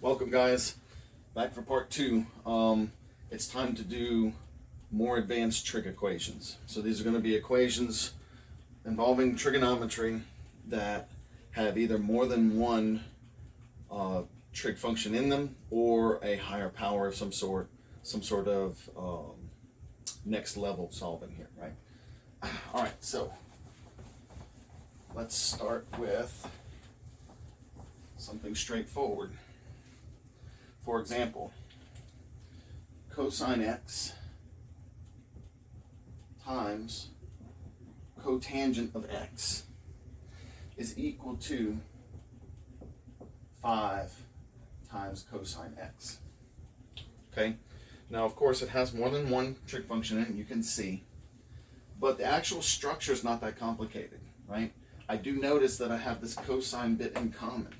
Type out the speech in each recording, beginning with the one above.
Welcome guys, back for part two. It's time to do more advanced trig equations. So these are going to be equations involving trigonometry that have either more than one trig function in them or a higher power of some sort of next level solving here, right? All right, so let's start with something straightforward. For example, cosine x times cotangent of x is equal to 5 times cosine x. Okay, now of course it has more than one trig function in it, you can see, but the actual structure is not that complicated, right? I do notice that I have this cosine bit in common.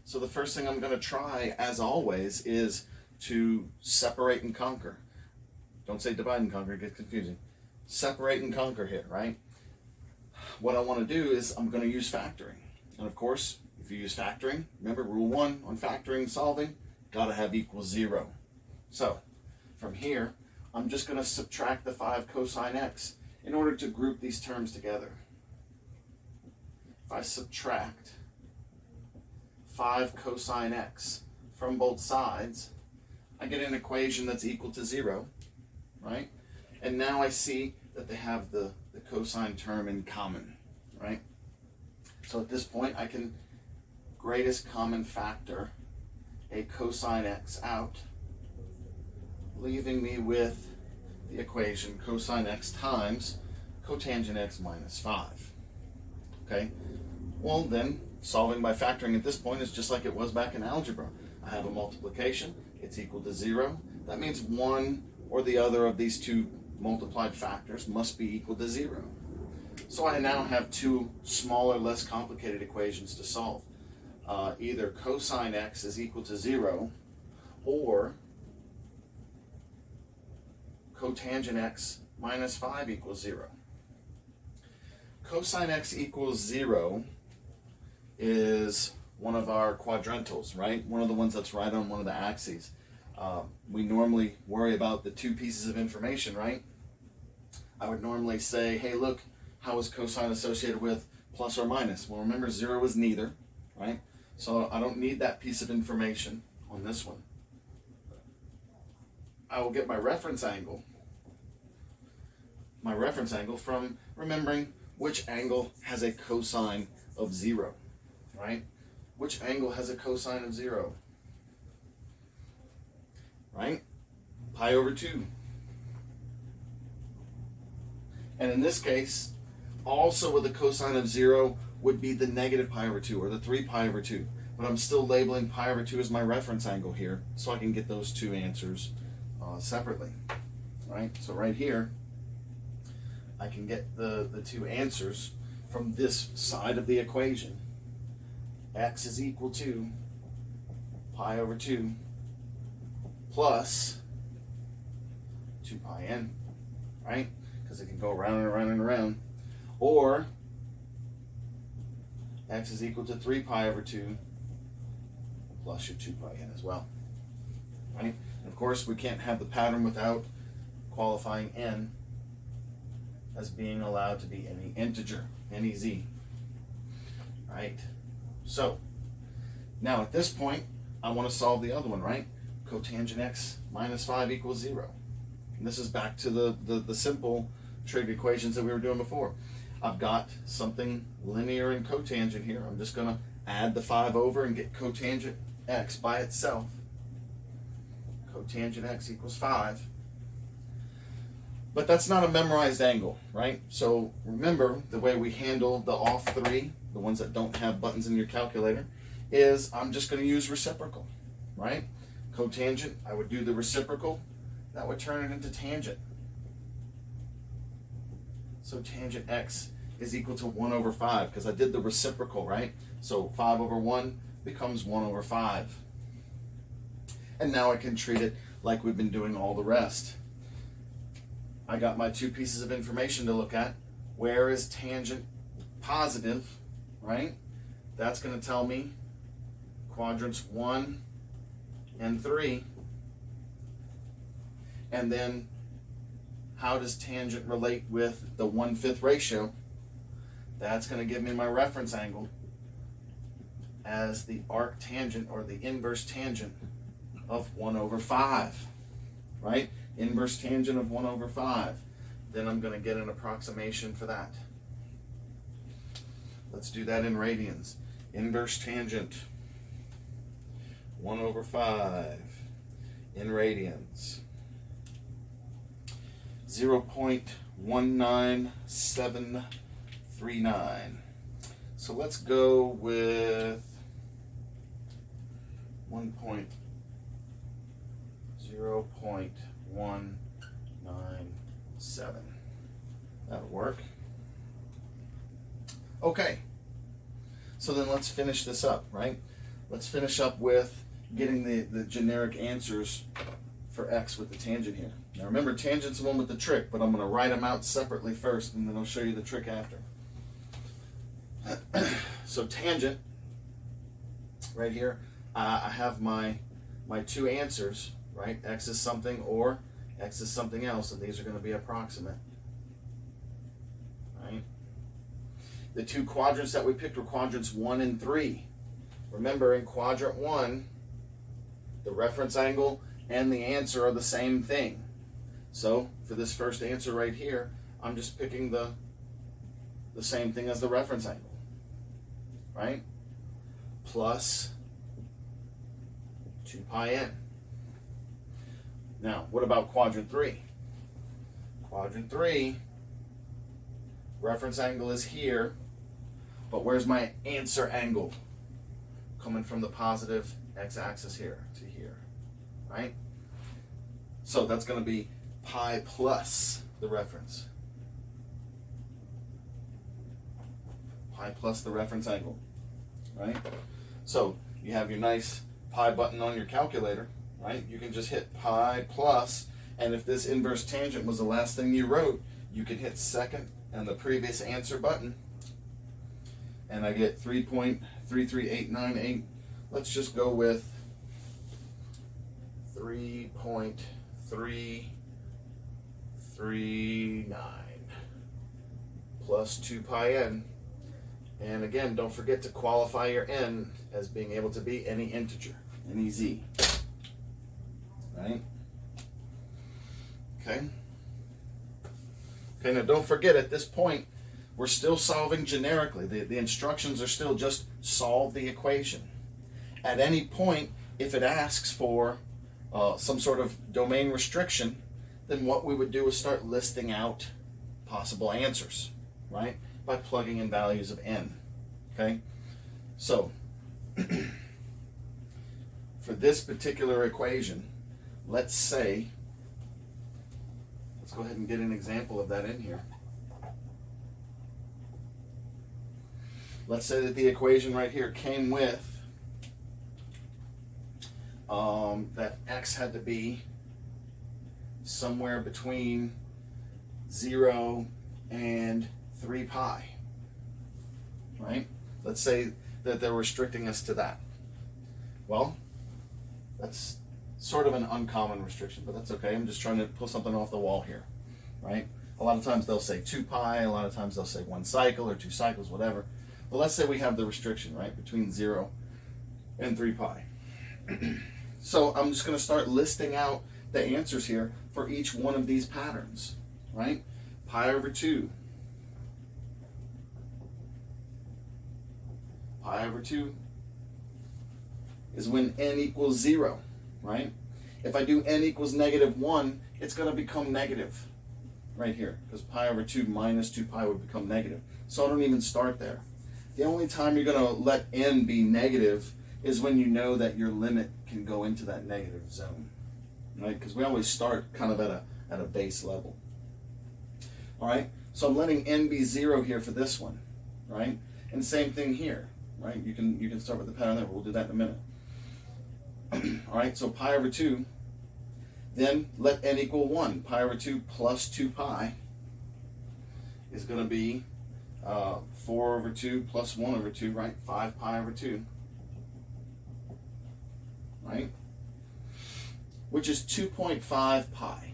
So the first thing I'm going to try, as always, is to separate and conquer. Don't say divide and conquer, it gets confusing. Separate and conquer here, right? What I want to do is I'm going to use factoring. And of course, if you use factoring, remember rule 1 on factoring and solving, got to have equals 0. So from here, I'm just going to subtract the 5 cosine x in order to group these terms together. If I subtract 5 cosine x from both sides, I get an equation that's equal to 0, right? And now I see that they have the cosine term in common, right? So at this point, I can greatest common factor a cosine x out, leaving me with the equation cosine x times cotangent x minus 5. Okay, well then, solving by factoring at this point is just like it was back in algebra. I have a multiplication, it's equal to 0. That means one or the other of these two multiplied factors must be equal to 0. So I now have two smaller, less complicated equations to solve. Either cosine x is equal to 0 or cotangent x minus 5 equals 0. Cosine x equals 0 is one of our quadrantals, right? One of the ones that's right on one of the axes. We normally worry about the two pieces of information, right? I would normally say, hey, look, how is cosine associated with plus or minus? Well, remember, 0 is neither, right? So I don't need that piece of information on this one. I will get my reference angle from remembering which angle has a cosine of 0. Right? Which angle has a cosine of 0? Right? Pi over 2. And in this case, also with a cosine of 0 would be the negative pi over 2 or the 3 pi over 2. But I'm still labeling pi over 2 as my reference angle here, so I can get those two answers separately. Right? So right here, I can get the two answers from this side of the equation. X is equal to pi over 2 plus 2 pi n, right? Because it can go around and around and around. Or x is equal to 3 pi over 2 plus your 2 pi n as well, right? And of course, we can't have the pattern without qualifying n as being allowed to be any integer, any z, right? So, now at this point, I want to solve the other one, right? Cotangent x minus 5 equals 0. And this is back to the simple trig equations that we were doing before. I've got something linear and cotangent here. I'm just going to add the 5 over and get cotangent x by itself. Cotangent x equals 5. But that's not a memorized angle, right? So remember, the way we handle the off 3, the ones that don't have buttons in your calculator, is I'm just going to use reciprocal, right? Cotangent, I would do the reciprocal. That would turn it into tangent. So tangent x is equal to 1 over 5, because I did the reciprocal, right? So 5 over 1 becomes 1 over 5. And now I can treat it like we've been doing all the rest. I got my two pieces of information to look at. Where is tangent positive, right? That's going to tell me quadrants 1 and 3. And then how does tangent relate with the 1/5 ratio? That's going to give me my reference angle as the arc tangent, or the inverse tangent of 1/5, right? Inverse tangent of 1/5. Then I'm going to get an approximation for that. Let's do that in radians. Inverse tangent 1/5 in radians. 0.19739. So let's go with 0.197. That'll work. Okay. So then let's finish this up, right? Let's finish up with getting the generic answers for x with the tangent here. Now remember, tangent's the one with the trick, but I'm going to write them out separately first, and then I'll show you the trick after. So tangent, right here, I have my two answers, right? X is something or x is something else, and these are going to be approximate, right? The two quadrants that we picked were quadrants 1 and 3. Remember, in quadrant 1, the reference angle and the answer are the same thing. So for this first answer right here, I'm just picking the same thing as the reference angle, right? Plus 2 pi n. Now, what about quadrant 3? Quadrant 3, reference angle is here, but where's my answer angle? Coming from the positive x-axis here to here, right? So that's going to be pi plus the reference. Pi plus the reference angle, right? So you have your nice pi button on your calculator, right? You can just hit pi plus, and if this inverse tangent was the last thing you wrote, you can hit second and the previous answer button, and I get 3.33898. Let's just go with 3.339 plus 2 pi n. And again, don't forget to qualify your n as being able to be any integer, any z. Right? Okay? Okay, now don't forget, at this point, we're still solving generically. The instructions are still just solve the equation. At any point, if it asks for some sort of domain restriction, then what we would do is start listing out possible answers, right? By plugging in values of n, okay? So, for this particular equation, let's say, let's go ahead and get an example of that in here. Let's say that the equation right here came with that x had to be somewhere between 0 and 3 pi, right? Let's say that they're restricting us to that. Well, that's sort of an uncommon restriction, but that's okay. I'm just trying to pull something off the wall here, right? A lot of times they'll say 2 pi, a lot of times they'll say 1 cycle or 2 cycles, whatever. But let's say we have the restriction, right, between 0 and 3 pi. So I'm just going to start listing out the answers here for each one of these patterns, right? Pi over 2. Pi over 2 is when n equals 0, right? If I do n equals -1, it's going to become negative right here, because pi over 2 minus 2 pi would become negative. So I don't even start there. The only time you're going to let n be negative is when you know that your limit can go into that negative zone, right? Because we always start kind of at a base level. All right, so I'm letting n be 0 here for this one, right? And same thing here, right? You can start with the pattern there. We'll do that in a minute. All right, so pi over 2. Then let n equal 1. Pi over 2 plus 2 pi is going to be 4 over 2 plus 1 over 2, right? 5 pi over 2, right? which is 2.5 pi.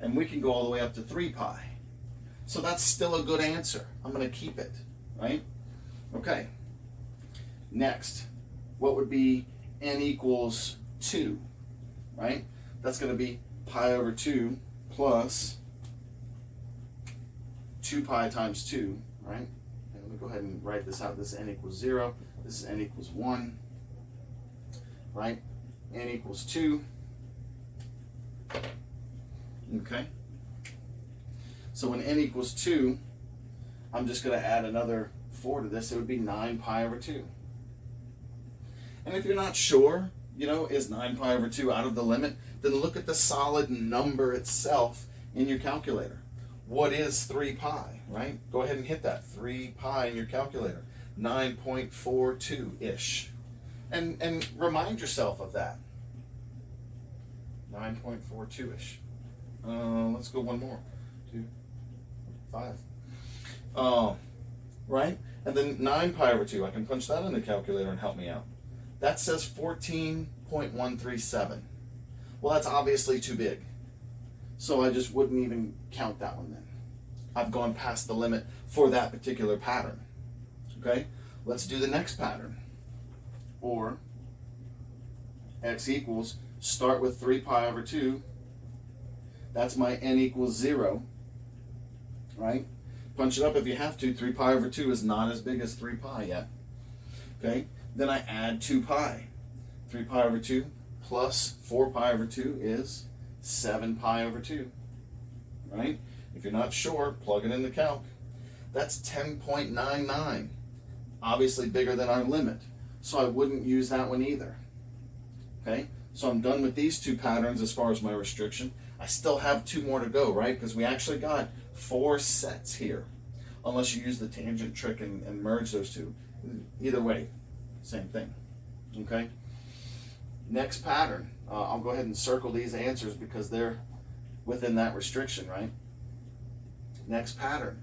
And we can go all the way up to 3 pi. So that's still a good answer. I'm going to keep it, right? Okay. Next, what would be n equals 2, right? That's going to be pi over 2 plus 2 pi times 2, right? And let me go ahead and write this out. This is n equals 0. This is n equals 1, right? N equals 2. Okay? So when n equals 2, I'm just going to add another 4 to this. It would be 9 pi over 2. And if you're not sure, you know, is 9 pi over 2 out of the limit, then look at the solid number itself in your calculator. What is 3 pi, right? Go ahead and hit that. 3 pi in your calculator. 9.42-ish. And remind yourself of that. 9.42-ish. Let's go one more. 2, 5. Right? And then 9 pi over 2. I can punch that in the calculator and help me out. That says 14.137. Well, that's obviously too big. So I just wouldn't even count that one then. I've gone past the limit for that particular pattern. Okay? Let's do the next pattern. Or x equals, start with 3 pi over 2. That's my n equals 0. Right? Punch it up if you have to. 3 pi over 2 is not as big as 3 pi yet. Okay? Then I add 2 pi. 3 pi over 2 plus 4 pi over 2 is 7 pi over 2. Right? If you're not sure, plug it in the calc. That's 10.99. Obviously bigger than our limit. So I wouldn't use that one either. Okay? So I'm done with these two patterns as far as my restriction. I still have 2 more to go, right? Because we actually got 4 sets here. Unless you use the tangent trick and merge those two. Either way, same thing. Okay? Next pattern. I'll go ahead and circle these answers because they're within that restriction, right? Next pattern.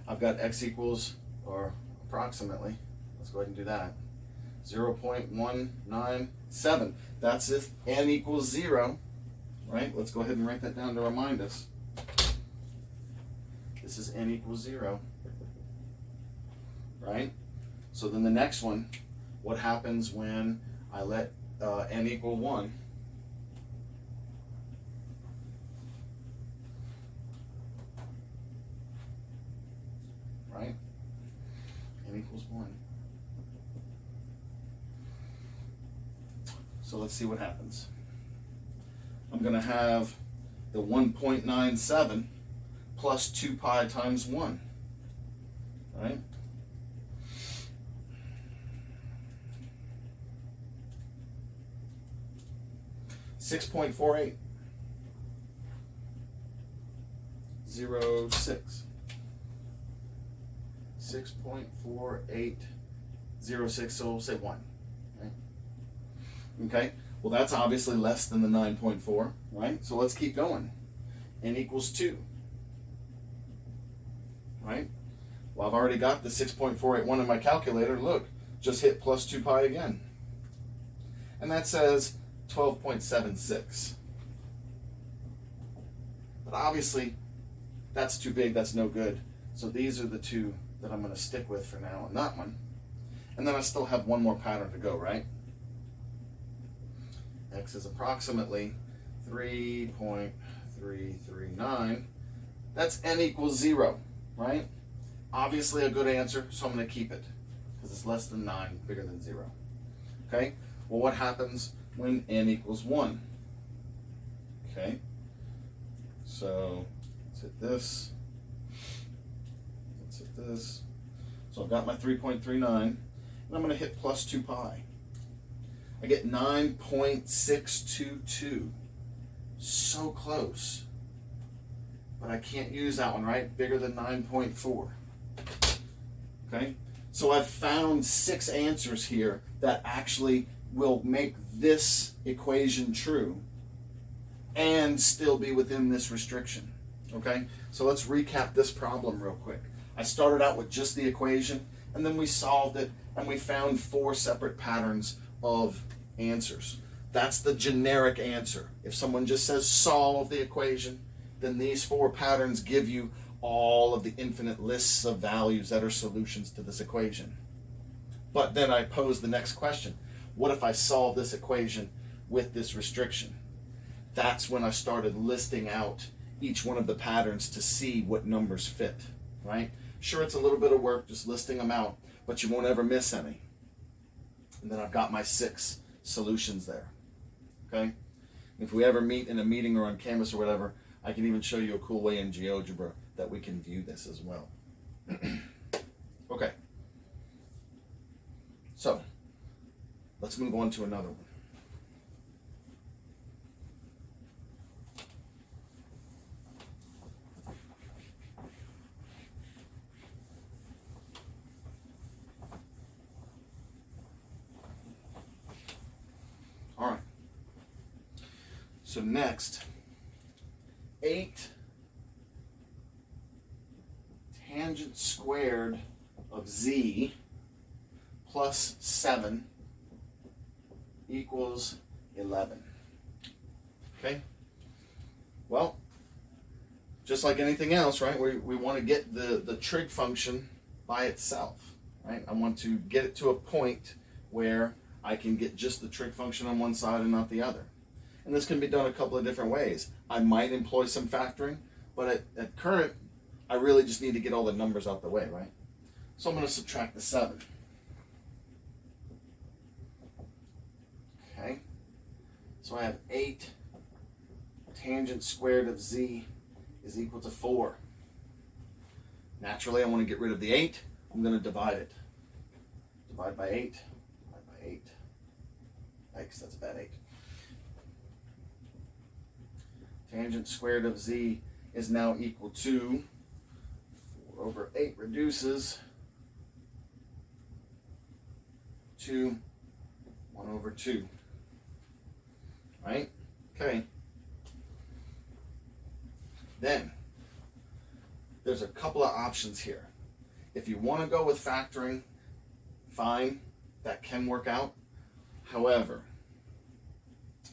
I've got x equals, or approximately, let's go ahead and do that, 0.197. That's if n equals 0, right? Let's go ahead and write that down to remind us. This is n equals 0, right? So then the next one, what happens when I let n equal 1? Right? N equals 1. So let's see what happens. I'm going to have the 1.97 plus 2 pi times 1. Right? .4806. 6.4806, so we'll say 1. Right? Okay, well that's obviously less than the 9.4, right? So let's keep going. N equals 2. Right? Well, I've already got the 6.481 in my calculator. Look, just hit plus 2 pi again. And that says 12.76. But obviously, that's too big, that's no good. So these are the 2 that I'm going to stick with for now, and that one. And then I still have 1 more pattern to go, right? X is approximately 3.339. That's n equals 0, right? Obviously a good answer, so I'm going to keep it, because it's less than 9, bigger than 0. Okay? Well, what happens when n equals 1? Okay? So, let's hit this. Let's hit this. So I've got my 3.39, and I'm going to hit plus 2 pi. I get 9.622. So close. But I can't use that one, right? Bigger than 9.4. Okay? So I've found 6 answers here that actually will make this equation true and still be within this restriction. Okay? So let's recap this problem real quick. I started out with just the equation, and then we solved it, and we found 4 separate patterns of answers. That's the generic answer. If someone just says solve the equation, then these 4 patterns give you all of the infinite lists of values that are solutions to this equation. But then I pose the next question. What if I solve this equation with this restriction? That's when I started listing out each one of the patterns to see what numbers fit, right? Sure, it's a little bit of work just listing them out, but you won't ever miss any. And then I've got my 6 solutions there, okay? If we ever meet in a meeting or on Canvas or whatever, I can even show you a cool way in GeoGebra that we can view this as well. Okay. So, let's move on to another one. All right. So next, 8 tangent squared of z plus 7 equals 11. Okay? Well, just like anything else, right, we want to get the trig function by itself, right? I want to get it to a point where I can get just the trig function on one side and not the other. And this can be done a couple of different ways. I might employ some factoring, but at current, I really just need to get all the numbers out the way, right? So I'm going to subtract the 7. Okay, so I have 8 tangent squared of z is equal to 4. Naturally, I want to get rid of the 8. I'm going to divide it. Divide by 8. Divide by 8. X, that's a bad 8. Tangent squared of z is now equal to 4 over 8 reduces to 1 over 2. Right? Okay. Then, there's a couple of options here. If you want to go with factoring, fine, that can work out. However,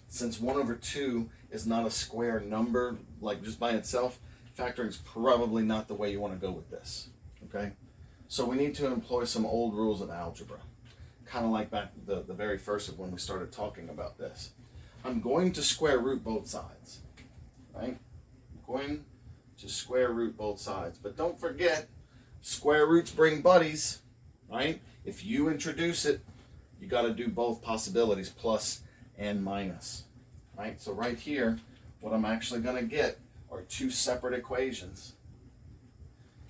since 1 over 2 is not a square number, like just by itself, factoring is probably not the way you want to go with this. Okay? So we need to employ some old rules of algebra. Kind of like back the very first of when we started talking about this. I'm going to square root both sides, right? I'm going to square root both sides. But don't forget, square roots bring buddies, right? If you introduce it, you got to do both possibilities, plus and minus, right? So right here, what I'm actually going to get are 2 separate equations.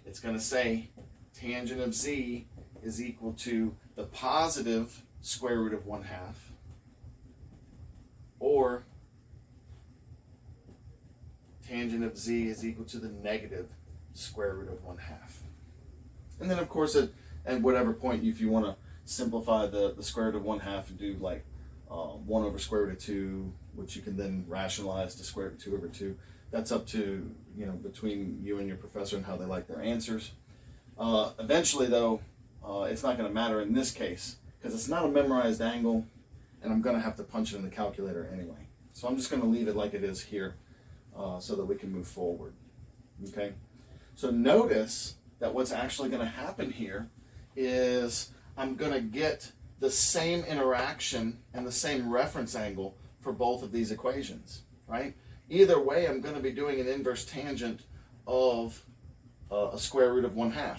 It's going to say tangent of z is equal to the positive square root of 1/2, or tangent of z is equal to the negative square root of 1/2. And then of course at whatever point, if you want to simplify the square root of 1/2 and do like 1 over square root of 2, which you can then rationalize to square root of 2 over 2. That's up to, between you and your professor and how they like their answers. Eventually though, it's not going to matter in this case because it's not a memorized angle and I'm going to have to punch it in the calculator anyway. So I'm just going to leave it like it is here so that we can move forward. Okay? So notice that what's actually going to happen here is I'm going to get the same interaction and the same reference angle for both of these equations, right? Either way, I'm going to be doing an inverse tangent of a square root of 1/2.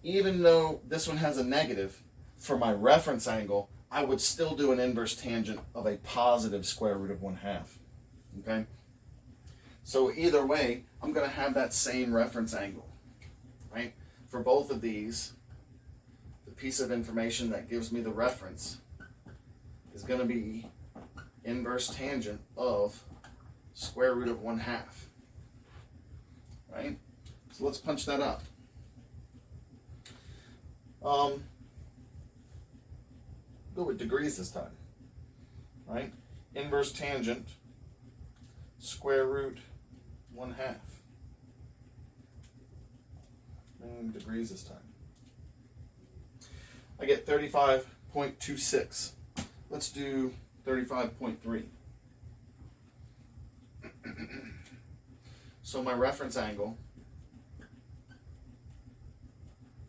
Even though this one has a negative, for my reference angle, I would still do an inverse tangent of a positive square root of 1/2, okay? So either way, I'm going to have that same reference angle, right? For both of these, the piece of information that gives me the reference is going to be inverse tangent of square root of 1/2, right? So let's punch that up. Go with degrees this time, right? Inverse tangent, square root 1/2. And degrees this time. I get 35.26. Let's do 35.3. So my reference angle,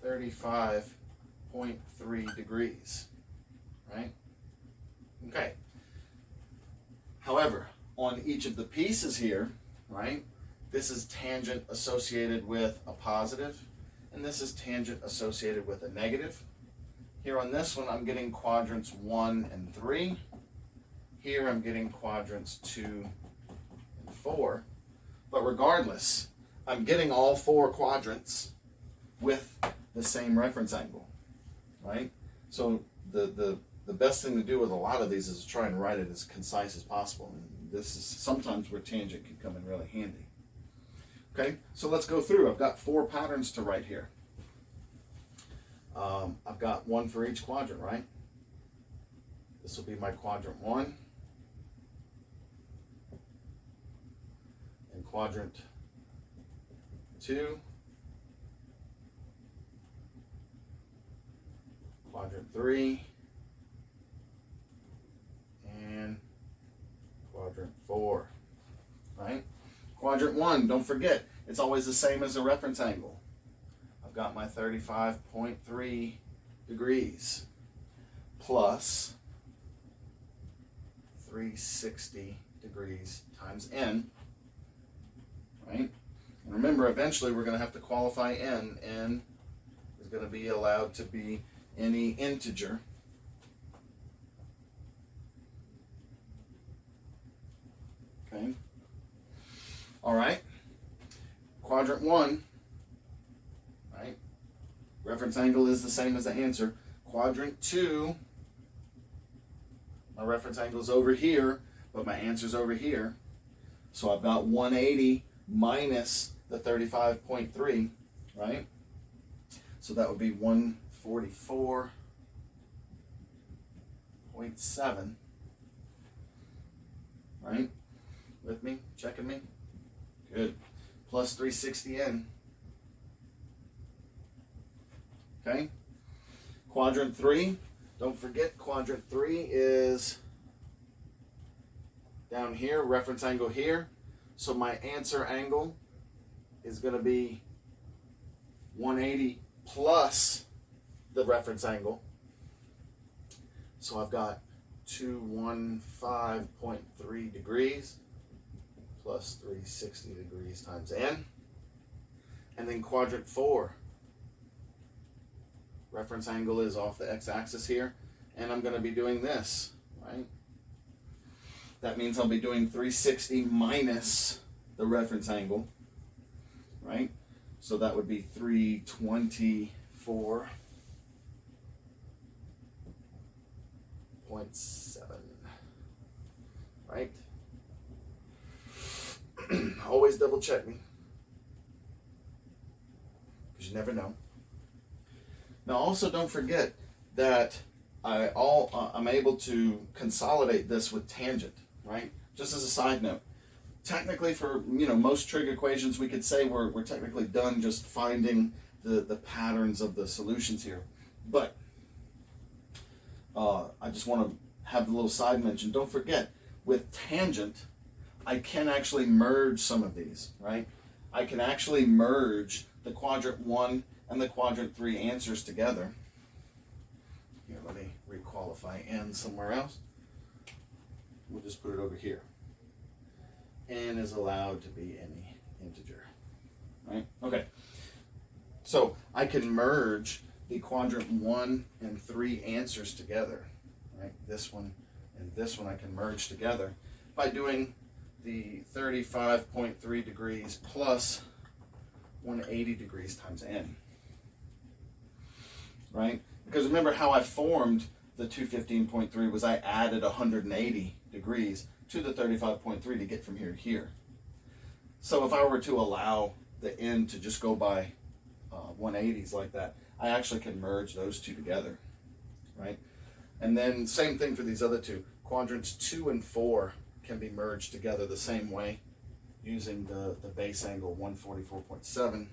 35.3 degrees, right? Okay. However, on each of the pieces here, right, this is tangent associated with a positive, and this is tangent associated with a negative. Here on this one, I'm getting quadrants 1 and 3. Here I'm getting quadrants 2 and 4. But regardless, I'm getting all 4 quadrants with the same reference angle, right? So the best thing to do with a lot of these is to try and write it as concise as possible. And this is sometimes where tangent can come in really handy. Okay, so let's go through. I've got 4 patterns to write here. I've got one for each quadrant, right? This will be my quadrant 1. And quadrant 2. Quadrant 3. And quadrant 4, right? Quadrant 1, don't forget, it's always the same as the reference angle. I've got my 35.3 degrees plus 360 degrees times n, right? And remember, eventually we're going to have to qualify n. N is going to be allowed to be any integer. Okay. All right. Quadrant 1, right? Reference angle is the same as the answer. Quadrant 2, my reference angle is over here, but my answer's over here. So I've got 180 minus the 35.3, right? So that would be 144.7, right? With me? Checking me? Good. Plus 360n. Okay? Quadrant 3. Don't forget, quadrant 3 is down here, reference angle here. So my answer angle is going to be 180 plus the reference angle. So I've got 215.3 degrees plus 360 degrees times n. And then quadrant 4, reference angle is off the x-axis here, and I'm going to be doing this, right? That means I'll be doing 360 minus the reference angle, right? So that would be 324.7, right? Always double check me, because you never know. Now also don't forget that I'm able to consolidate this with tangent, right? Just as a side note. Technically, for most trig equations, we could say we're technically done just finding the patterns of the solutions here. But I just want to have a little side mention. Don't forget, with tangent, I can actually merge some of these, right? I can actually merge the quadrant 1 and the quadrant 3 answers together. Here, let me requalify n somewhere else. We'll just put it over here. N is allowed to be any integer, right? Okay. So I can merge the quadrant 1 and 3 answers together, right? This one and this one I can merge together by doing the 35.3 degrees plus 180 degrees times n, right? Because remember how I formed the 215.3 was I added 180 degrees to the 35.3 to get from here to here. So if I were to allow the n to just go by 180s like that, I actually can merge those two together, right? And then same thing for these other two. Quadrants 2 and 4 can be merged together the same way using the base angle 144.7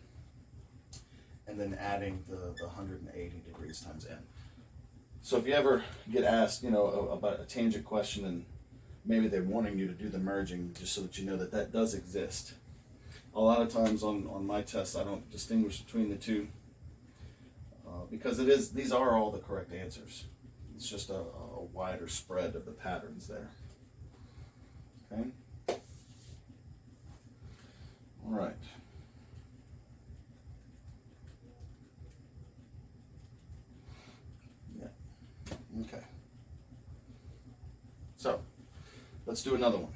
and then adding the 180 degrees times n. So if you ever get asked, about a tangent question and maybe they're wanting you to do the merging, just so that you know that that does exist. A lot of times on my tests, I don't distinguish between the two because these are all the correct answers. It's just a wider spread of the patterns there. Okay. All right. Okay. So, let's do another one.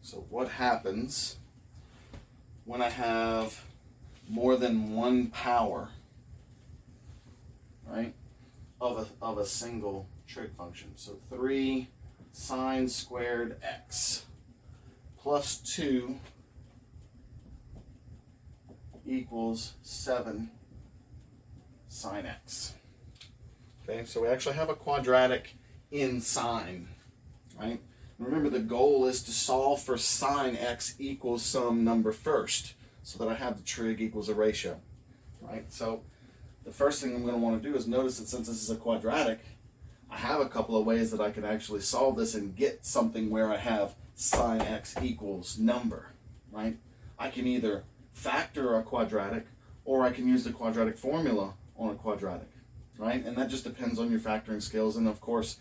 So what happens when I have more than one power, right, of a single trig function? So 3 sine squared x plus 2 equals 7 sine x. Okay, so we actually have a quadratic in sine, right? Remember, the goal is to solve for sine x equals some number first, so that I have the trig equals a ratio, right? So the first thing I'm going to want to do is notice that since this is a quadratic, I have a couple of ways that I can actually solve this and get something where I have sine x equals number, right? I can either factor a quadratic, or I can use the quadratic formula on a quadratic, right? And that just depends on your factoring skills, and of course,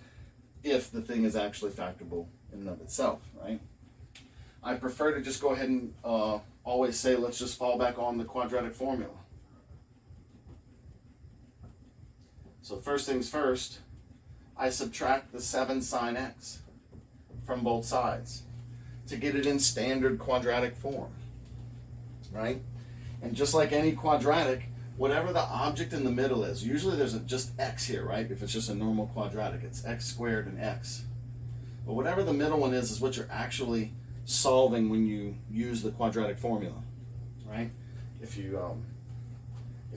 if the thing is actually factorable in and of itself, right? I prefer to just go ahead and always say, let's just fall back on the quadratic formula. So first things first, I subtract the 7 sine x from both sides to get it in standard quadratic form, right? And just like any quadratic, whatever the object in the middle is, usually there's just x here, right? If it's just a normal quadratic, it's x squared and x. But whatever the middle one is what you're actually solving when you use the quadratic formula, right? If you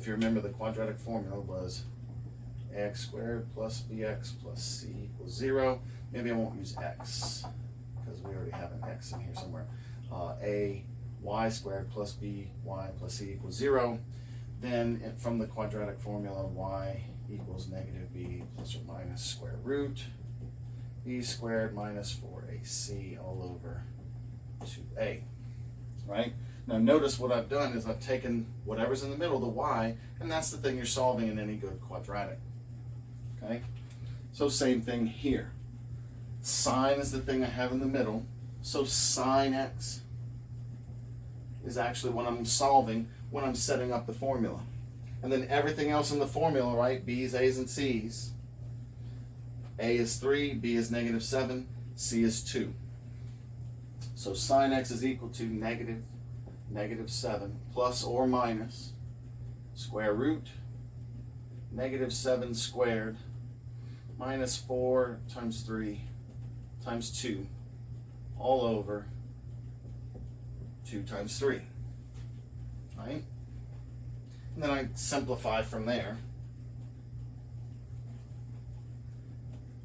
remember, the quadratic formula was ax squared plus bx plus c equals 0. Maybe I won't use x because we already have an x in here somewhere. A y squared plus by plus c equals 0. Then from the quadratic formula, y equals negative b plus or minus square root b squared minus 4ac all over 2a, right? Now notice what I've done is I've taken whatever's in the middle, the y, and that's the thing you're solving in any good quadratic, okay? So same thing here. Sine is the thing I have in the middle, so sine x is actually what I'm solving when I'm setting up the formula. And then everything else in the formula, right? B's, A's, and C's. A is 3, B is negative 7, C is 2. So sine x is equal to negative 7 plus or minus square root negative 7 squared minus 4 times 3 times 2 all over 2 times 3, right? And then I simplify from there.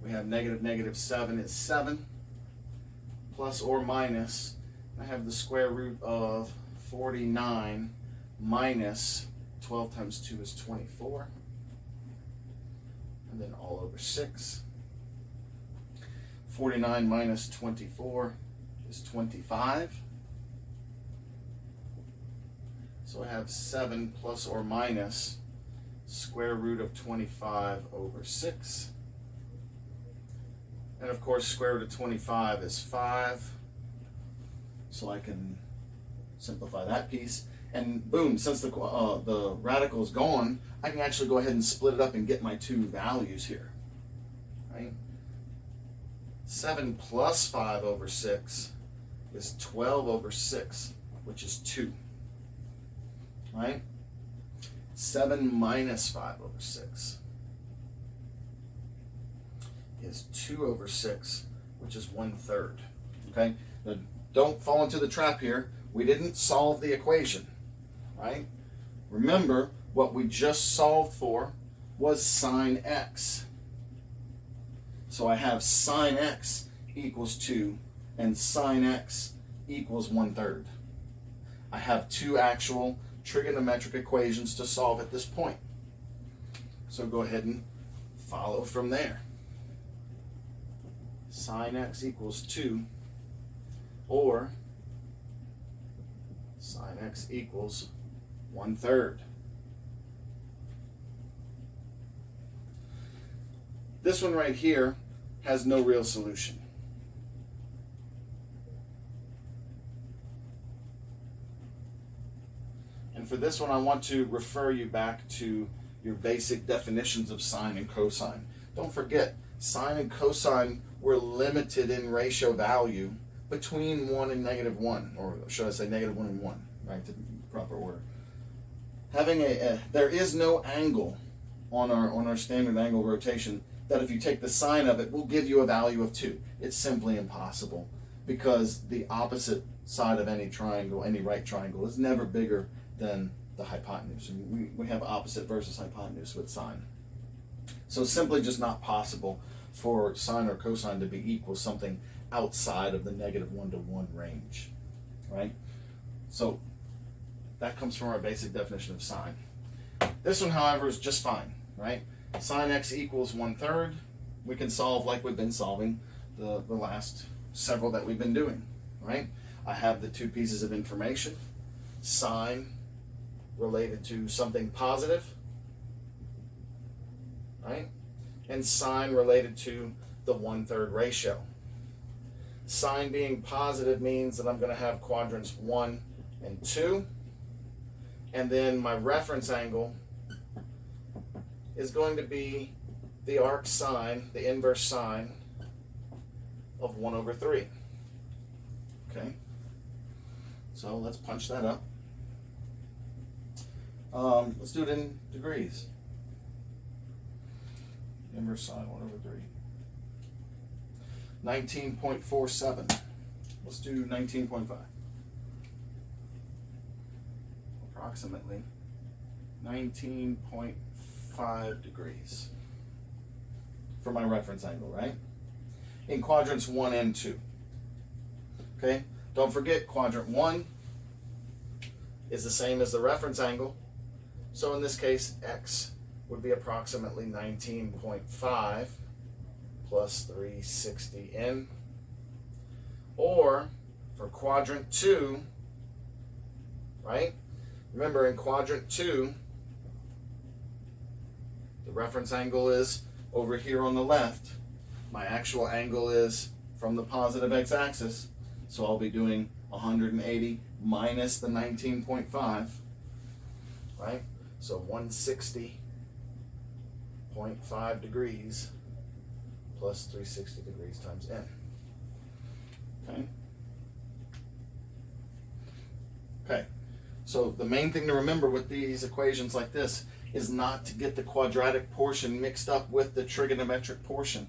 We have negative 7 is 7 plus or minus, I have the square root of 49 minus 12 times 2 is 24, and then all over 6. 49 minus 24 is 25. So I have 7 plus or minus square root of 25 over 6. And of course, square root of 25 is 5. So I can simplify that piece. And boom, since the radical is gone, I can actually go ahead and split it up and get my two values here, right? 7 plus 5 over 6 is 12 over 6, which is 2, right? 7 minus 5 over 6 is 2 over 6, which is 1/3, okay? Now, don't fall into the trap here. We didn't solve the equation, right? Remember, what we just solved for was sine x. So I have sine x equals 2 and sine x equals 1/3. I have two actual trigonometric equations to solve at this point. So go ahead and follow from there. Sine x equals 2 or sine x equals 1/3. This one right here has no real solution. And for this one, I want to refer you back to your basic definitions of sine and cosine. Don't forget, sine and cosine were limited in ratio value between 1 and -1, or should I say -1 and 1, right, to proper order. There is no angle on our standard angle rotation that if you take the sine of it will give you a value of 2. It's simply impossible, because the opposite side of any triangle, any right triangle, is never bigger than the hypotenuse. And we have opposite versus hypotenuse with sine. So it's simply just not possible for sine or cosine to be equal something outside of the -1 to 1 range, right? So that comes from our basic definition of sine. This one, however, is just fine, right? Sine x equals 1/3. We can solve like we've been solving the last several that we've been doing, right? I have the two pieces of information. Sine related to something positive, right? And sine related to the 1/3 ratio. Sine being positive means that I'm going to have quadrants 1 and 2. And then my reference angle is going to be the arc sine, the inverse sine of 1/3. Okay? So let's punch that up. Let's do it in degrees. Inverse sine 1/3. 19.47. Let's do 19.5. Approximately 19.5 degrees for my reference angle, right? In quadrants 1 and 2. Okay? Don't forget, quadrant 1 is the same as the reference angle. So in this case, x would be approximately 19.5 plus 360n. Or for quadrant 2, right? Remember, in quadrant 2, the reference angle is over here on the left. My actual angle is from the positive x-axis. So I'll be doing 180 minus the 19.5, right? So 160.5 degrees plus 360 degrees times n. Okay? Okay. So the main thing to remember with these equations like this is not to get the quadratic portion mixed up with the trigonometric portion,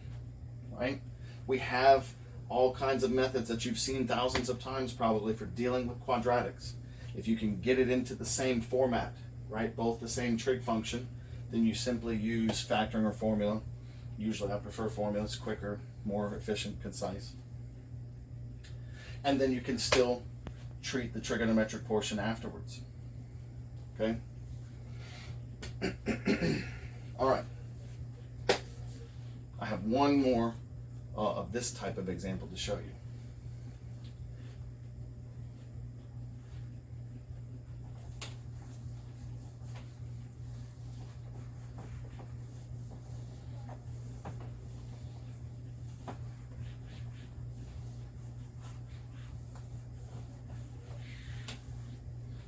right? We have all kinds of methods that you've seen thousands of times probably for dealing with quadratics. If you can get it into the same format, right, both the same trig function, then you simply use factoring or formula. Usually I prefer formula, it's quicker, more efficient, concise. And then you can still treat the trigonometric portion afterwards. Okay? All right. I have one more of this type of example to show you.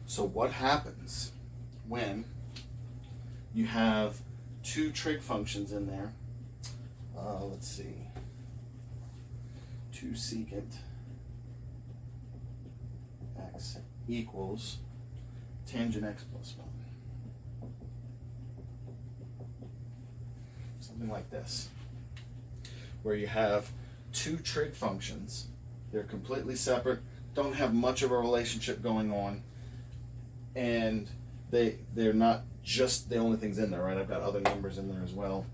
So what happens when you have two trig functions in there? Let's see. 2 secant x equals tangent x plus 1. Something like this, where you have two trig functions. They're completely separate, don't have much of a relationship going on, and they're not just the only things in there, right? I've got other numbers in there as well,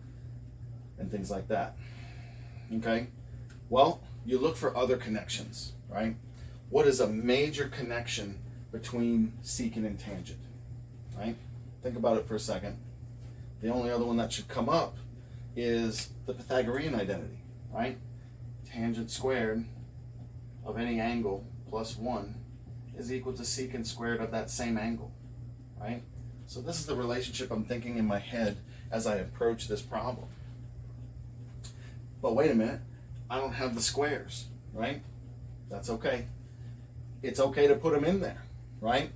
and things like that. Okay? Well, you look for other connections, right? What is a major connection between secant and tangent, right? Think about it for a second. The only other one that should come up is the Pythagorean identity, right? Tangent squared of any angle plus 1 is equal to secant squared of that same angle, right? So this is the relationship I'm thinking in my head as I approach this problem. But wait a minute, I don't have the squares, right? That's okay. It's okay to put them in there, right?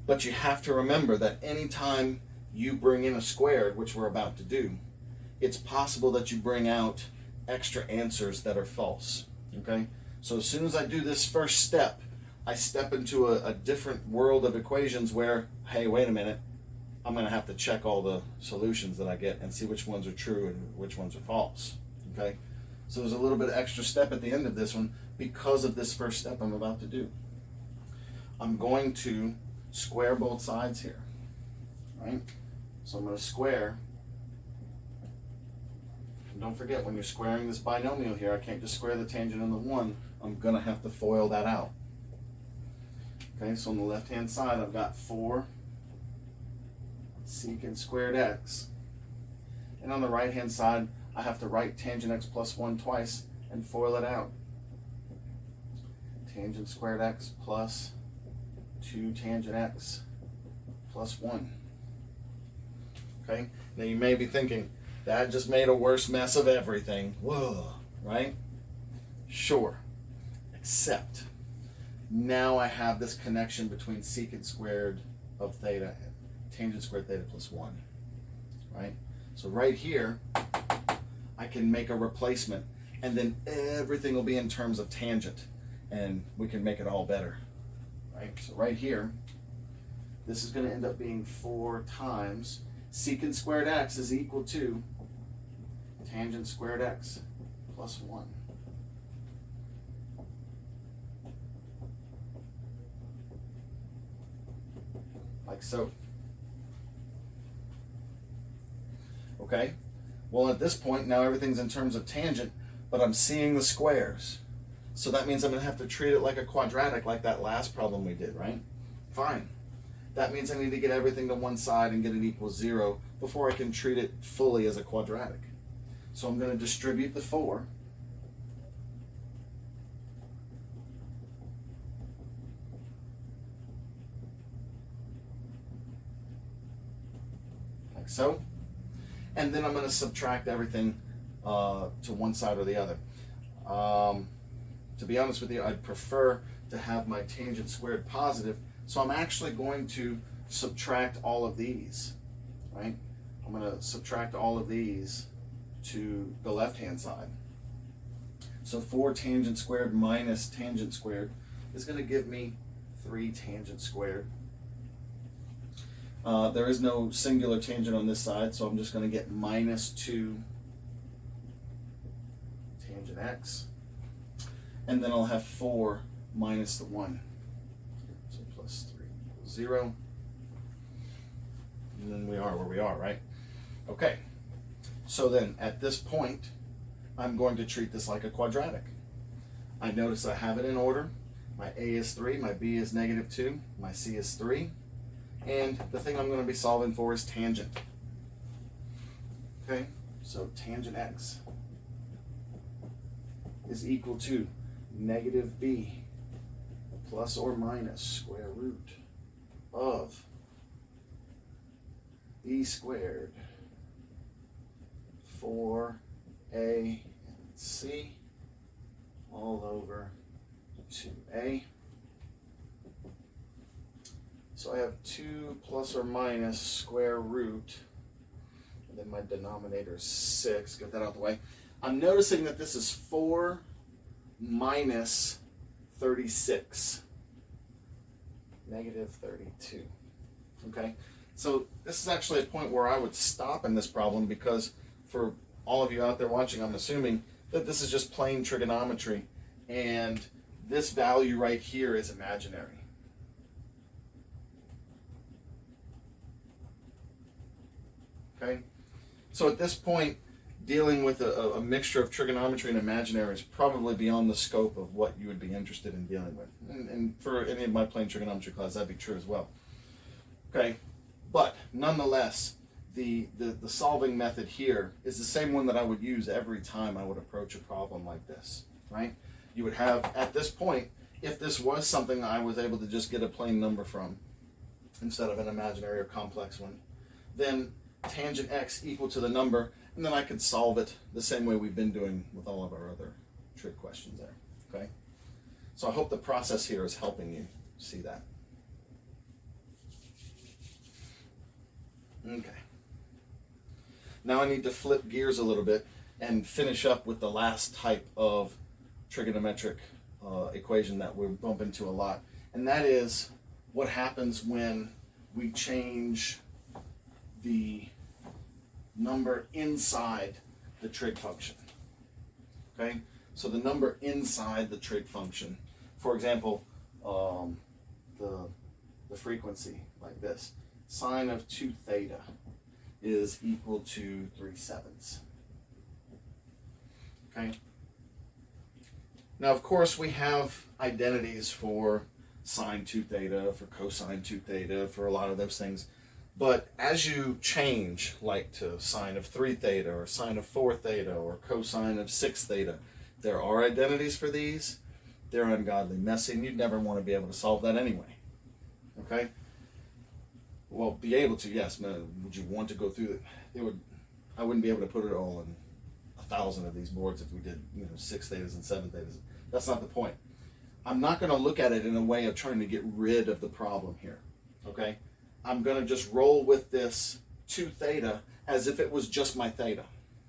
But you have to remember that anytime you bring in a squared, which we're about to do, it's possible that you bring out extra answers that are false, okay? So as soon as I do this first step, I step into a different world of equations where, hey, wait a minute, I'm going to have to check all the solutions that I get and see which ones are true and which ones are false, okay? So there's a little bit of extra step at the end of this one because of this first step I'm about to do. I'm going to square both sides here, right? So I'm going to square. And don't forget, when you're squaring this binomial here, I can't just square the tangent and the 1. I'm going to have to FOIL that out. Okay, so on the left-hand side, I've got 4 secant squared x. And on the right-hand side, I have to write tangent x plus 1 twice and FOIL it out. Tangent squared x plus 2 tangent x plus 1. Okay, now you may be thinking, that just made a worse mess of everything. Whoa, right? Sure, except now I have this connection between secant squared of theta and tangent squared theta plus 1, right? So right here, I can make a replacement, and then everything will be in terms of tangent, and we can make it all better, right? So right here, this is going to end up being 4 times secant squared x is equal to tangent squared x plus 1. Like so. Okay, well at this point now everything's in terms of tangent, but I'm seeing the squares. So that means I'm going to have to treat it like a quadratic, like that last problem we did, right? Fine. That means I need to get everything to one side and get it equals 0 before I can treat it fully as a quadratic. So I'm going to distribute the 4. Like so. And then I'm going to subtract everything to one side or the other. To be honest with you, I'd prefer to have my tangent squared positive, so I'm actually going to subtract all of these, right? I'm going to subtract all of these to the left-hand side. So 4 tangent squared minus tangent squared is going to give me 3 tangent squared. There is no singular tangent on this side, so I'm just going to get minus 2 tangent x. And then I'll have 4 minus the 1. So plus 3 equals 0. And then we are where we are, right? Okay. So then at this point, I'm going to treat this like a quadratic. I notice I have it in order. My a is 3, my b is negative 2, my c is 3. And the thing I'm going to be solving for is tangent. Okay, so tangent x is equal to negative b plus or minus square root of b squared 4a and c all over 2a. So I have 2 plus or minus square root, and then my denominator is 6. Get that out of the way. I'm noticing that this is 4 minus 36, negative 32. Okay, so this is actually a point where I would stop in this problem, because for all of you out there watching, I'm assuming that this is just plain trigonometry, and this value right here is imaginary. Okay, so at this point, dealing with a mixture of trigonometry and imaginary is probably beyond the scope of what you would be interested in dealing with. And for any of my plane trigonometry classes, that'd be true as well. Okay, but nonetheless, the solving method here is the same one that I would use every time I would approach a problem like this, right? You would have, at this point, if this was something I was able to just get a plain number from, instead of an imaginary or complex one, then tangent x equal to the number, and then I could solve it the same way we've been doing with all of our other trig questions there, okay? So I hope the process here is helping you see that. Okay. Now I need to flip gears a little bit and finish up with the last type of trigonometric equation that we bump into a lot, and that is what happens when we change the number inside the trig function. Okay, so the number inside the trig function, for example, the frequency like this, sine of 2 theta is equal to 3/7. Okay. Now, of course, we have identities for sine 2 theta, for cosine 2 theta, for a lot of those things. But as you change, like to sine of 3 theta, or sine of 4 theta, or cosine of 6 theta, there are identities for these. They're ungodly messy, and you'd never want to be able to solve that anyway. Okay? Well, be able to, yes. Would you want to go through it? I wouldn't be able to put it all in 1,000 of these boards if we did, 6 thetas and 7 thetas. That's not the point. I'm not going to look at it in a way of trying to get rid of the problem here. Okay? I'm going to just roll with this 2 theta as if it was just my theta,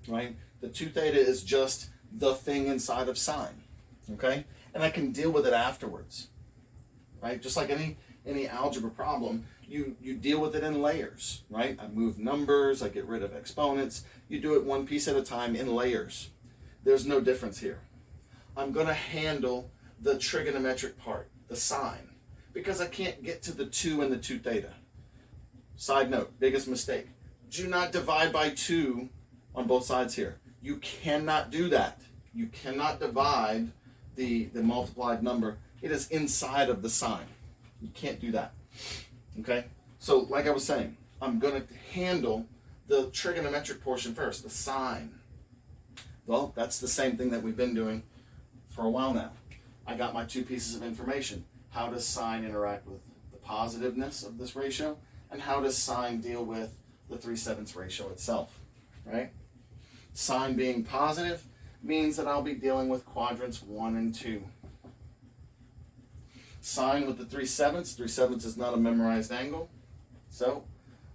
right? The 2 theta is just the thing inside of sine, okay? And I can deal with it afterwards, right? Just like any algebra problem, you deal with it in layers, right? I move numbers, I get rid of exponents. You do it one piece at a time in layers. There's no difference here. I'm going to handle the trigonometric part, the sine, because I can't get to the 2 and the 2 theta. Side note, biggest mistake. Do not divide by 2 on both sides here. You cannot do that. You cannot divide the multiplied number. It is inside of the sine. You can't do that. Okay? So, like I was saying, I'm going to handle the trigonometric portion first, the sine. Well, that's the same thing that we've been doing for a while now. I got my 2 pieces of information. How does sine interact with the positiveness of this ratio? And how does sine deal with the 3/7 ratio itself, right? Sine being positive means that I'll be dealing with quadrants 1 and 2. Sine with the 3/7, 3/7 is not a memorized angle, so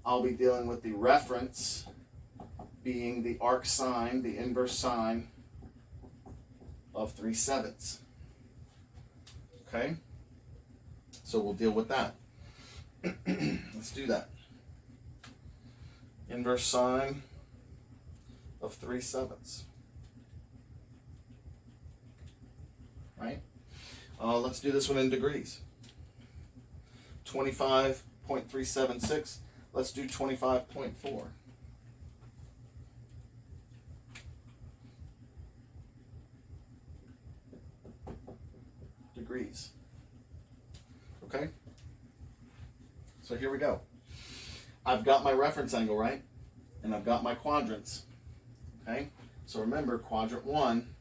I'll be dealing with the reference being the arc sine, the inverse sine of 3/7. Okay? So we'll deal with that. Let's do that. Inverse sine of 3/7. Right? Let's do this one in degrees. 25.376. Let's do 25.4. Degrees. Okay? So here we go. I've got my reference angle, right? And I've got my quadrants. Okay? So remember, quadrant 1,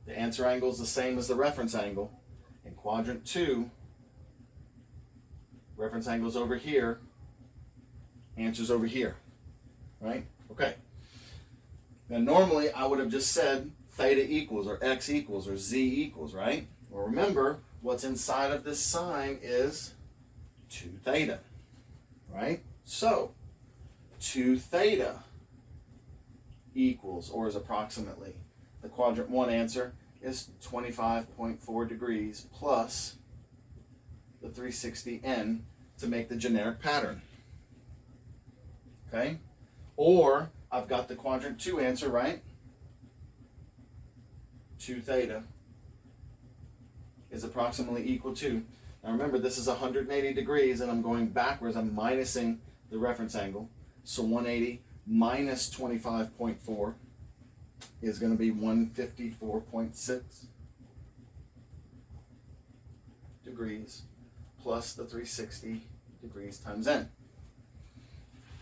the answer angle is the same as the reference angle. In quadrant 2, reference angle is over here, answer's over here. Right? Okay. Now normally I would have just said theta equals, or x equals, or z equals, right? Well, remember, what's inside of this sine is 2 theta, right? So, 2 theta equals, or is approximately, the quadrant 1 answer is 25.4 degrees plus the 360n to make the generic pattern. Okay? Or, I've got the quadrant 2 answer, right? 2 theta is approximately equal to, now remember, this is 180 degrees, and I'm going backwards. I'm minusing the reference angle. So 180 minus 25.4 is going to be 154.6 degrees plus the 360 degrees times n.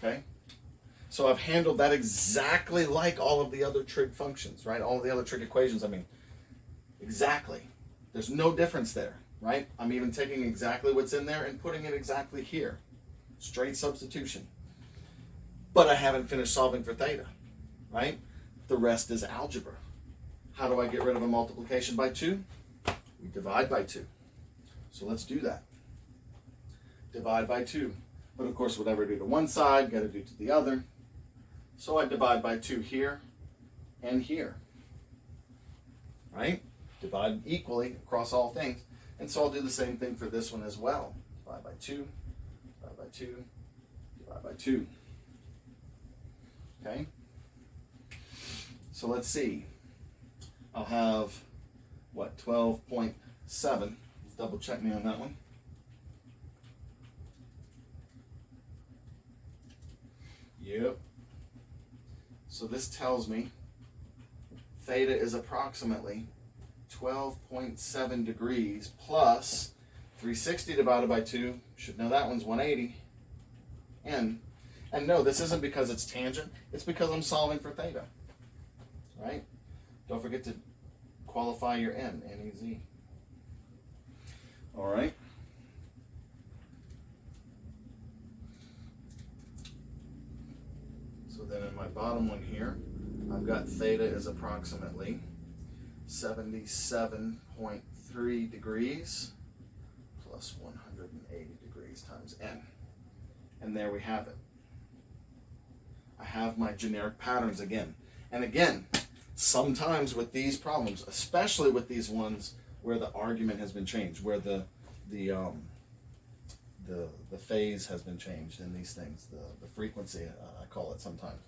Okay? So I've handled that exactly like all of the other trig functions, right? All of the other trig equations, I mean, exactly. There's no difference there, right? I'm even taking exactly what's in there and putting it exactly here. Straight substitution. But I haven't finished solving for theta, right? The rest is algebra. How do I get rid of a multiplication by 2? We divide by 2. So let's do that. Divide by 2. But of course, whatever I do to one side, got to do to the other. So I divide by 2 here and here. Right? Divide equally across all things. And so I'll do the same thing for this one as well. Divide by 2, divide by 2, divide by 2. Okay? So let's see. I'll have, what, 12.7. Let's double check me on that one. Yep. So this tells me theta is approximately 12.7 degrees plus 360 divided by 2. Should know that one's 180. And no, this isn't because it's tangent. It's because I'm solving for theta. Right? Don't forget to qualify your n, N-E-Z. All right. So then in my bottom one here, I've got theta is approximately 77.3 degrees plus 180 degrees times n. And there we have it. I have my generic patterns again. And again, sometimes with these problems, especially with these ones where the argument has been changed, where the phase has been changed in these things, the frequency, I call it sometimes.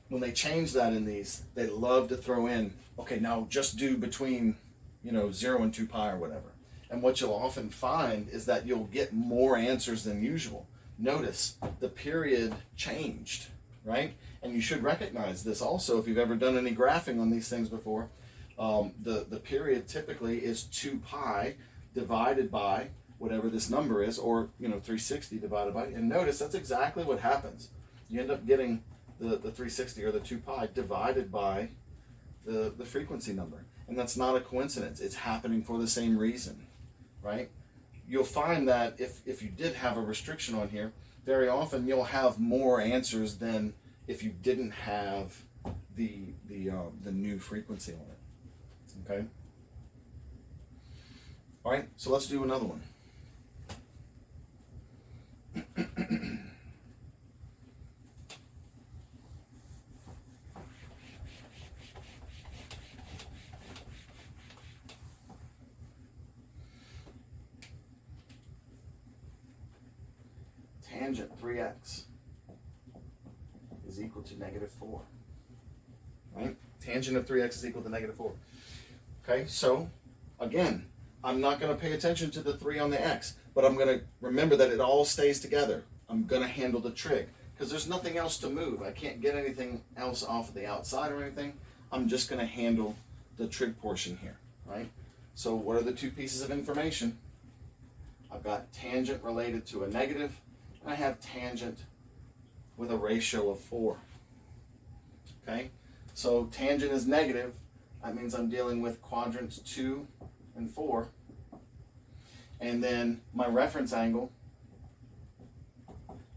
When they change that in these, they love to throw in, okay, now just do between, 0 and 2 pi or whatever. And what you'll often find is that you'll get more answers than usual. Notice the period changed, right? And you should recognize this also if you've ever done any graphing on these things before. The period typically is 2 pi divided by whatever this number is, or 360 divided by, and notice that's exactly what happens. You end up getting the 360 or the 2 pi divided by the frequency number. And that's not a coincidence. It's happening for the same reason, right? You'll find that if you did have a restriction on here, very often you'll have more answers than if you didn't have the new frequency on it. Okay? All right, so let's do another one. Tangent 3x is equal to -4. Right? Tangent of 3x is equal to -4. Okay, so again, I'm not going to pay attention to the 3 on the x, but I'm going to remember that it all stays together. I'm going to handle the trig because there's nothing else to move. I can't get anything else off of the outside or anything. I'm just going to handle the trig portion here, right? So what are the two pieces of information? I've got tangent related to a negative, and I have tangent with a ratio of 4. Okay, so tangent is negative. That means I'm dealing with quadrants 2 and 4. And then my reference angle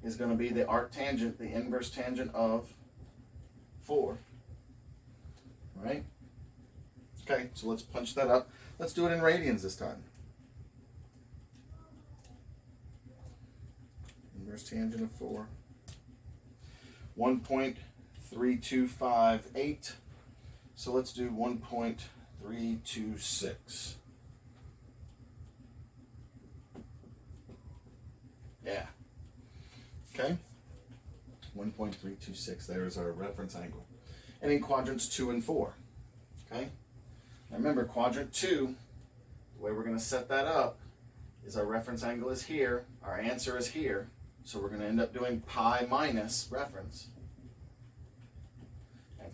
is going to be the arctangent, the inverse tangent of 4. Right? Okay, so let's punch that up. Let's do it in radians this time. Inverse tangent of 4. 1.3258. So let's do 1.326. Yeah. Okay. 1.326. There's our reference angle. And in quadrants 2 and 4. Okay. Now remember, quadrant 2, the way we're going to set that up is our reference angle is here. Our answer is here. So we're going to end up doing pi minus reference.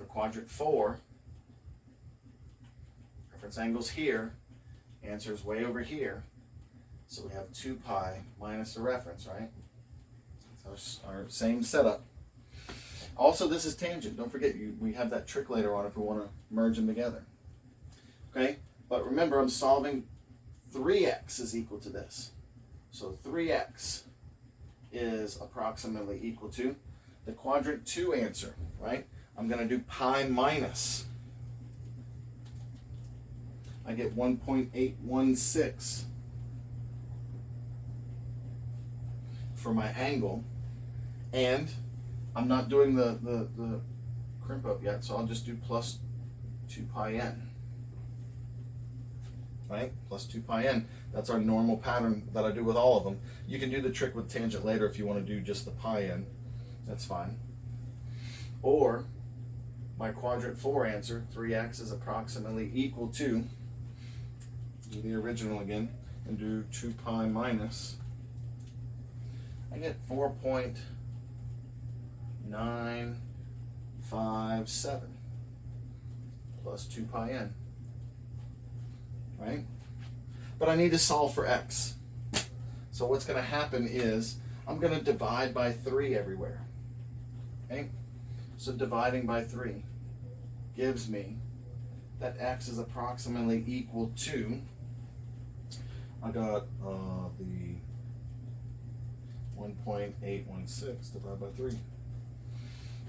quadrant 4, reference angle's here, answer's way over here. So we have 2 pi minus the reference, right? So our same setup. Also, this is tangent. Don't forget, we have that trick later on if we want to merge them together. Okay? But remember, I'm solving 3x is equal to this. So 3x is approximately equal to the quadrant 2 answer, right? I'm going to do pi minus. I get 1.816 for my angle, and I'm not doing the crimp up yet, so I'll just do plus 2 pi n. Right? Plus 2 pi n. That's our normal pattern that I do with all of them. You can do the trick with tangent later if you want to do just the pi n. That's fine. Or my quadrant 4 answer, 3x is approximately equal to, do the original again, and do 2 pi minus. I get 4.957 plus 2 pi n. Right? But I need to solve for x. So what's going to happen is I'm going to divide by 3 everywhere. Okay? So dividing by 3 gives me that x is approximately equal to, I got the 1.816 divided by 3.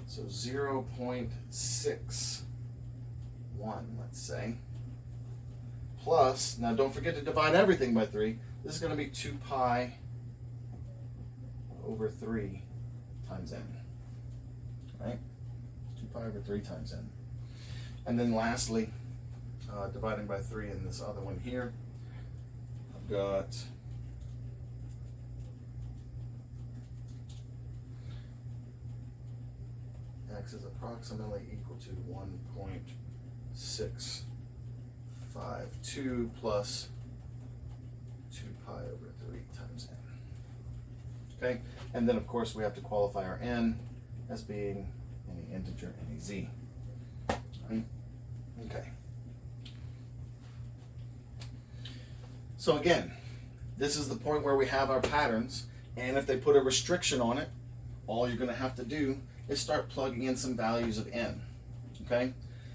So 0.61, let's say. Plus, now don't forget to divide everything by 3. This is going to be 2 pi over 3 times n. Right? 2 pi over 3 times n. And then lastly, dividing by 3 in this other one here, I've got x is approximately equal to 1.652 plus 2 pi over 3 times n. Okay, and then of course we have to qualify our n as being any integer, any z. Right? Okay. So again, this is the point where we have our patterns, and if they put a restriction on it, all you're going to have to do is start plugging in some values of n. Okay?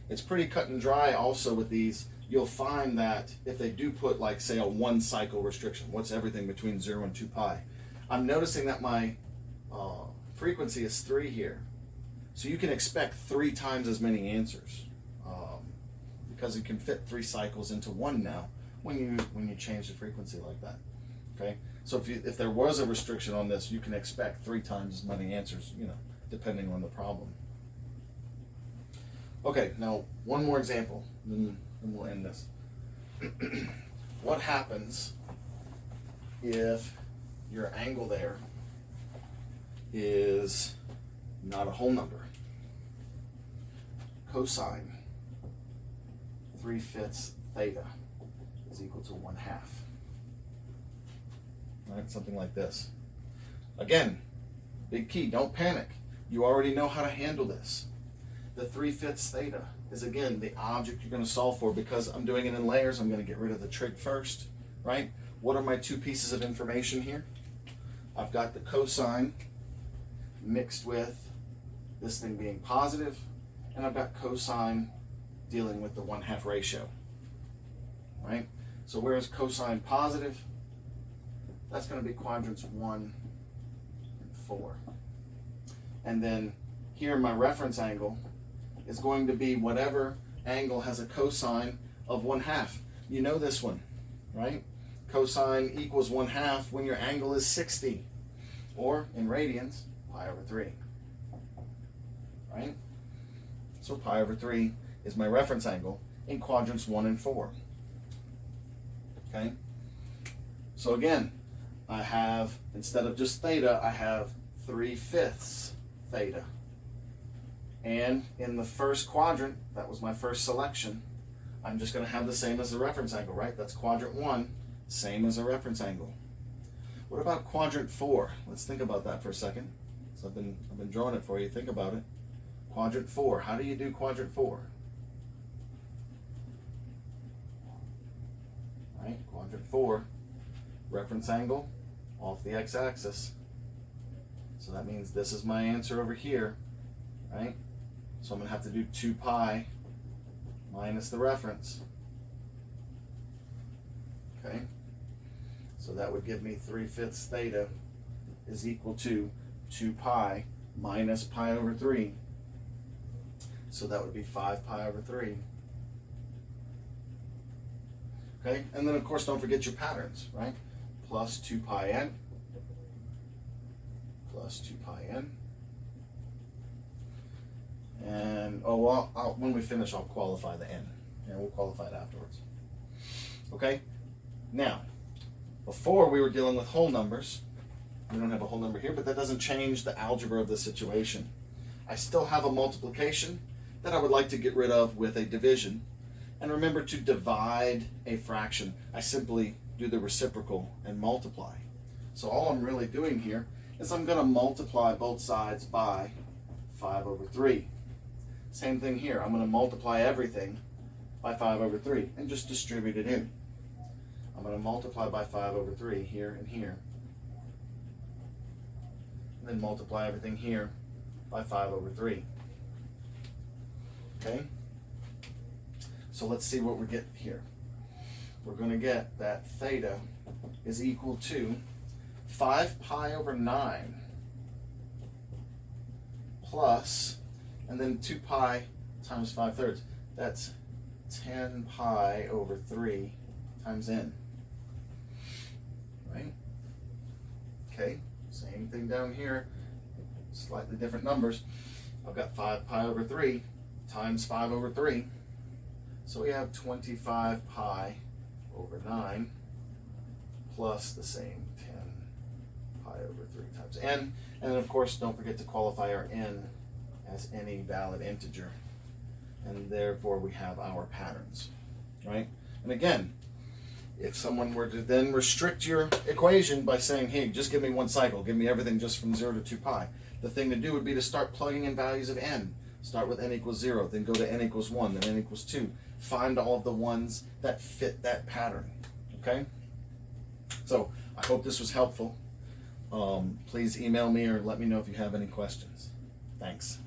It's pretty cut and dry also with these. You'll find that if they do put, like, say, a 1 cycle restriction, what's everything between 0 and 2 pi? I'm noticing that my frequency is 3 here. So you can expect 3 times as many answers because you can fit 3 cycles into 1 now when you change the frequency like that. Okay? So if there was a restriction on this, you can expect 3 times as many answers, you know, depending on the problem. Okay, now one more example, then we'll end this. What happens if your angle there is not a whole number? Cosine 3/5 theta is equal to 1/2. Right, something like this. Again, big key, don't panic. You already know how to handle this. The 3/5 theta is, again, the object you're going to solve for. Because I'm doing it in layers, I'm going to get rid of the trig first, right? What are my 2 pieces of information here? I've got the cosine mixed with this thing being positive, and I've got cosine dealing with the 1/2 ratio, right? So where's cosine positive? That's going to be quadrants 1 and 4. And then here my reference angle is going to be whatever angle has a cosine of 1/2. You know this one, right? Cosine equals 1/2 when your angle is 60, or in radians, pi over 3, right? So pi over 3 is my reference angle in quadrants 1 and 4. Okay? So again, I have, instead of just theta, I have 3/5 theta. And in the first quadrant, that was my first selection, I'm just going to have the same as the reference angle, right? That's quadrant 1, same as a reference angle. What about quadrant 4? Let's think about that for a second. So I've been drawing it for you. Think about it. Quadrant 4. How do you do quadrant 4? Right? Quadrant 4, reference angle off the x-axis. So that means this is my answer over here, right? So I'm going to have to do 2 pi minus the reference. Okay? So that would give me 3/5 theta is equal to 2 pi minus pi over 3. So that would be 5 pi over 3. Okay? And then, of course, don't forget your patterns, right? Plus 2 pi n. Plus 2 pi n. And, oh, well, when we finish, I'll qualify the n. And we'll qualify it afterwards. Okay? Now, before we were dealing with whole numbers. We don't have a whole number here, but that doesn't change the algebra of the situation. I still have a multiplication that I would like to get rid of with a division. And remember, to divide a fraction, I simply do the reciprocal and multiply. So all I'm really doing here is I'm going to multiply both sides by 5 over 3. Same thing here. I'm going to multiply everything by 5 over 3 and just distribute it in. I'm going to multiply by 5 over 3 here and here. And then multiply everything here by 5 over 3. Okay? So let's see what we get here. We're going to get that theta is equal to 5 pi over 9 plus, and then 2 pi times 5/3. That's 10 pi over 3 times n. Right? Okay, same thing down here, slightly different numbers. I've got 5 pi over 3 times 5 over 3. So we have 25 pi over 9 plus the same 10 pi over 3 times n. And then, of course, don't forget to qualify our n as any valid integer. And therefore, we have our patterns, right? And again, if someone were to then restrict your equation by saying, hey, just give me one cycle, give me everything just from 0 to 2 pi, the thing to do would be to start plugging in values of n. Start with n equals 0, then go to n equals 1, then n equals 2. Find all of the ones that fit that pattern, okay? So I hope this was helpful. Please email me or let me know if you have any questions. Thanks.